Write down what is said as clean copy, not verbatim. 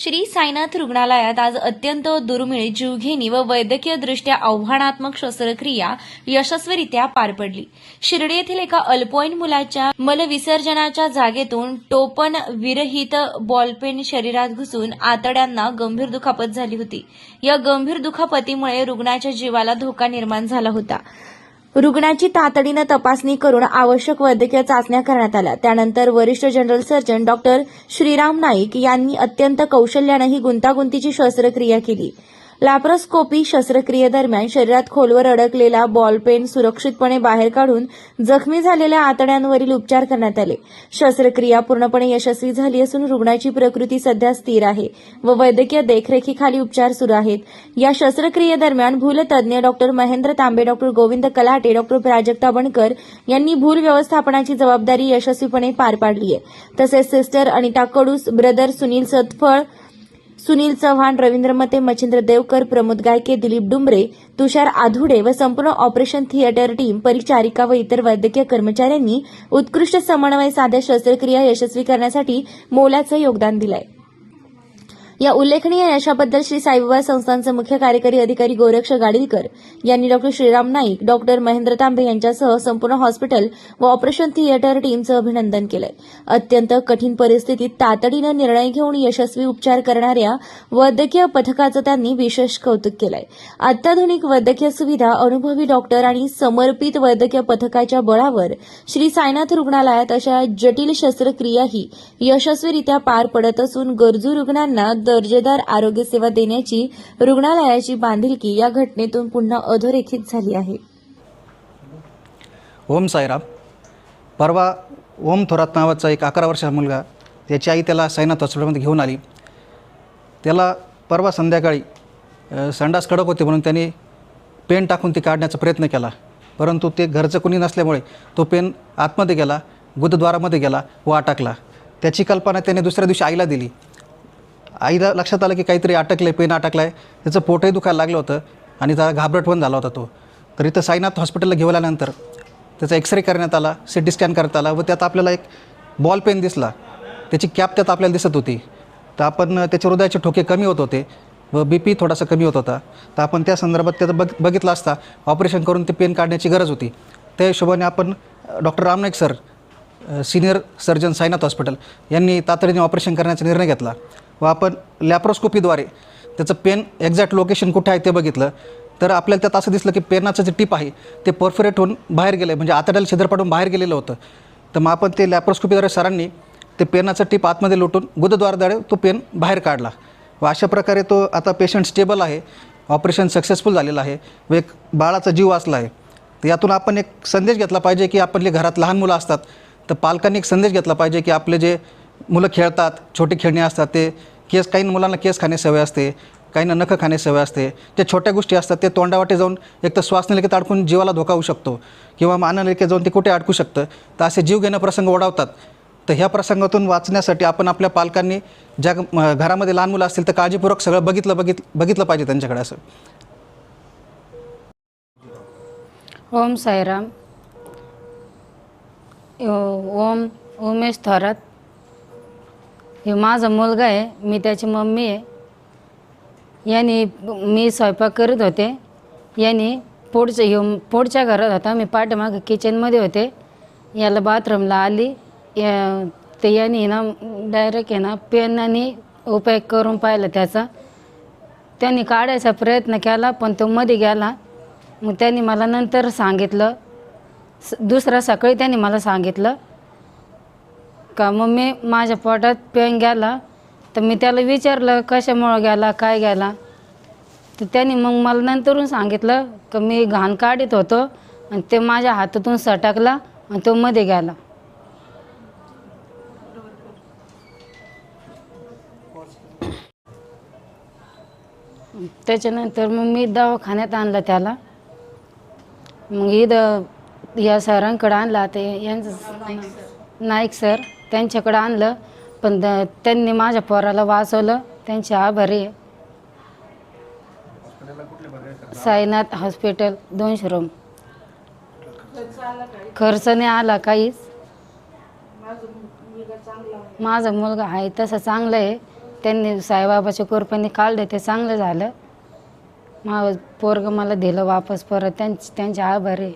श्री साईनाथ रुग्णालयात आज अत्यंत दुर्मिळ, जीवघेणी व वैद्यकीयदृष्ट्या आव्हानात्मक शस्त्रक्रिया यशस्वीरित्या पार पडली. शिर्डी येथील एका अल्पवयीन मुलाच्या मलविसर्जनाच्या जागेतून टोपण विरहित बॉलपेन शरीरात घुसून आतड्यांना गंभीर दुखापत झाली होती. या गंभीर दुखापतीमुळे रुग्णाच्या जीवाला धोका निर्माण झाला होता. रुग्णाची तातडीनं तपासणी करून आवश्यक वैद्यकीय चाचण्या करण्यात आल्या. त्यानंतर वरिष्ठ general surgeon doctor Shriram Naik यांनी अत्यंत कौशल्यानं ही गुंतागुंतीची शस्त्रक्रिया केली. लॅप्रोस्कोपी शस्त्रक्रियेदरम्यान शरीरात खोलवर अडकलेला बॉलपेन सुरक्षितपणे बाहेर काढून जखमी झालेल्या आतड्यांवरील उपचार करण्यात आले. शस्त्रक्रिया पूर्णपणे यशस्वी झाली असून रुग्णाची प्रकृती सध्या स्थिर आहे व वैद्यकीय देखरेखीखाली उपचार सुरू आहेत. या शस्त्रक्रियेदरम्यान भूलतज्ञ डॉक्टर महेंद्र तांबे, डॉक्टर गोविंद कलाटे, डॉक्टर प्राजक्ता बनकर यांनी भूल व्यवस्थापनाची जबाबदारी यशस्वीपणे पार पाडली आहे. तसेच सिस्टर अनिता कडूस, ब्रदर सुनील सतफळ, सुनील चव्हाण, रवींद्र मते, मच्छिंद्र देवकर, प्रमोद गायके, दिलीप डुंबरे, तुषार आधुडे व संपूर्ण ऑपरेशन थिएटर टीम, परिचारिका व इतर वैद्यकीय कर्मचाऱ्यांनी उत्कृष्ट समन्वय साधत शस्त्रक्रिया यशस्वी करण्यासाठी मोलाचं योगदान दिलंय. या उल्लेखनीय यशाबद्दल श्री साईबाबा संस्थानचे मुख्य कार्यकारी अधिकारी गोरक्ष गाडीलकर यांनी डॉक्टर श्रीराम नाईक, डॉक्टर महेंद्र तांबे यांच्यासह संपूर्ण हॉस्पिटल व ऑपरेशन थिएटर टीमचं अभिनंदन केलंय. अत्यंत कठीण परिस्थितीत तातडीनं निर्णय घेऊन यशस्वी उपचार करणाऱ्या वैद्यकीय पथकाचं त्यांनी विशेष कौतुक केलंय. अत्याधुनिक वैद्यकीय सुविधा, अनुभवी डॉक्टर आणि समर्पित वैद्यकीय पथकाच्या बळावर श्री साईनाथ रुग्णालयात अशा जटिल शस्त्रक्रियाही यशस्वीरित्या पार पडत असून गरजू रुग्णांना दर्जेदार आरोग्य सेवा देण्याची रुग्णालयाची बांधिलकी या घटनेतून पुन्हा अधोरेखित झाली आहे. ओम साईराम. परवा ओम थोरात नावाचा एक 11 वर्षाचा मुलगा, त्याची आई त्याला साईनाथ हॉस्पिटलमध्ये घेऊन आली. त्याला परवा संध्याकाळी संडास कडक होते म्हणून त्याने पेन टाकून ती काढण्याचा प्रयत्न केला, परंतु ते घरचं कोणी नसल्यामुळे तो पेन आतमध्ये गेला, गुदद्वारामध्ये गेला व अटकला. त्याची कल्पना त्याने दुसऱ्या दिवशी आईला दिली. आईला लक्षात आलं की काहीतरी अटकलं, पेन अटकला आहे. त्याचं पोटही दुखायला लागलं होतं आणि त्याला घाबरट पण झाला होता तो. तर इथं साईनाथ हॉस्पिटलला घेऊन आल्यानंतर त्याचा एक्सरे करण्यात आला, सिटी स्कॅन करण्यात आला व त्यात आपल्याला एक बॉल पेन दिसला. त्याची कॅप त्यात आपल्याला दिसत होती. तर आपण त्याचे हृदयाचे ठोके कमी होत होते व BP थोडासा कमी होत होता. तर आपण त्या संदर्भात त्याचं बघितलं असता ऑपरेशन करून ते पेन काढण्याची गरज होती. त्या हिशोबाने आपण doctor Ram Naik sir, senior surgeon Sainath hospital यांनी तातडीने ऑपरेशन करण्याचा निर्णय घेतला व आपण लॅप्रोस्कोपीद्वारे त्याचं पेन एक्झॅक्ट लोकेशन कुठे आहे ते बघितलं. तर आपल्याला त्यात असं दिसलं की पेनाचं जे टिप आहे ते परफोरेट होऊन बाहेर गेलं, म्हणजे आतड्याला छिद्र पाडून बाहेर गेलेलं होतं. तर मग आपण ते लॅप्रोस्कोपीद्वारे सरांनी ते पेनाचं टिप आतमध्ये लोटून गुदद्वाराद्वारे तो पेन बाहेर काढला व अशा प्रकारे तो आता पेशंट स्टेबल आहे, ऑपरेशन सक्सेसफुल झालेलं आहे व एक बाळाचा जीव वाचला आहे. तर यातून आपण एक संदेश घेतला पाहिजे की आपले घरात लहान मुलं असतात तर पालकांनी एक संदेश घेतला पाहिजे की आपले जे मुलं खेळतात, छोटे खेळणे असतात, ते काही मुलांना केस खाण्याची सवय असते, काहींना नखं खाण्याची सवय असते. त्या छोट्या गोष्टी असतात ते तोंडावाटे जाऊन एक तर श्वासनलिकेत अडकून जीवाला धोका होऊ शकतो किंवा अन्ननलिकेत जाऊन ते कुठे अडकू शकतं. तर असे जीव घेणं प्रसंग ओढावतात. तर ह्या प्रसंगातून वाचण्यासाठी आपण आपल्या पालकांनी ज्या घरामध्ये लहान मुलं असतील तर काळजीपूर्वक सगळं बघितलं पाहिजे त्यांच्याकडे. असं ओम साईराम. ओम उमेश थोरात हे माझा मुलगा आहे, मी त्याची मम्मी आहे. यांनी मी स्वयंपाक करत होते, यांनी पुढच्या घरात होता, मी पाठीमागं किचनमध्ये होते. याला बाथरूमला आली ते यांनी ना डायरेक्ट आहे ना पेनाने उपाय करून पाहिलं त्याचा. त्यांनी काढायचा प्रयत्न केला पण तो मध्ये गेला. मग त्यांनी मला नंतर सांगितलं, दुसऱ्या सकाळी त्यांनी मला सांगितलं का मम्मी माझ्या पोटात पेन गेला. तर मी त्याला विचारलं कशामुळं गेला, काय गेला. तर त्यांनी मग मला नंतरून सांगितलं का मी घाण काढत होतो आणि ते माझ्या हातातून सटकला आणि तो मध्ये गेला. त्याच्यानंतर मग मी दवाखान्यात आणलं त्याला. मग इथं या सरांकडे आणला, ते यांचं नाईक सर त्यांच्याकडे आणलं पण त्यांनी माझ्या पोराला वाचवलं. त्यांचे आभारी आहे. Sainath hospital 200 room. खर्च नाही आला काहीच. माझा मुलगा आहे तसं चांगलं आहे. त्यांनी साईबाबाच्या कृपेने काढलं ते चांगलं झालं. पोरगं मला दिलं वापस परत. त्यांचे आभार आहे.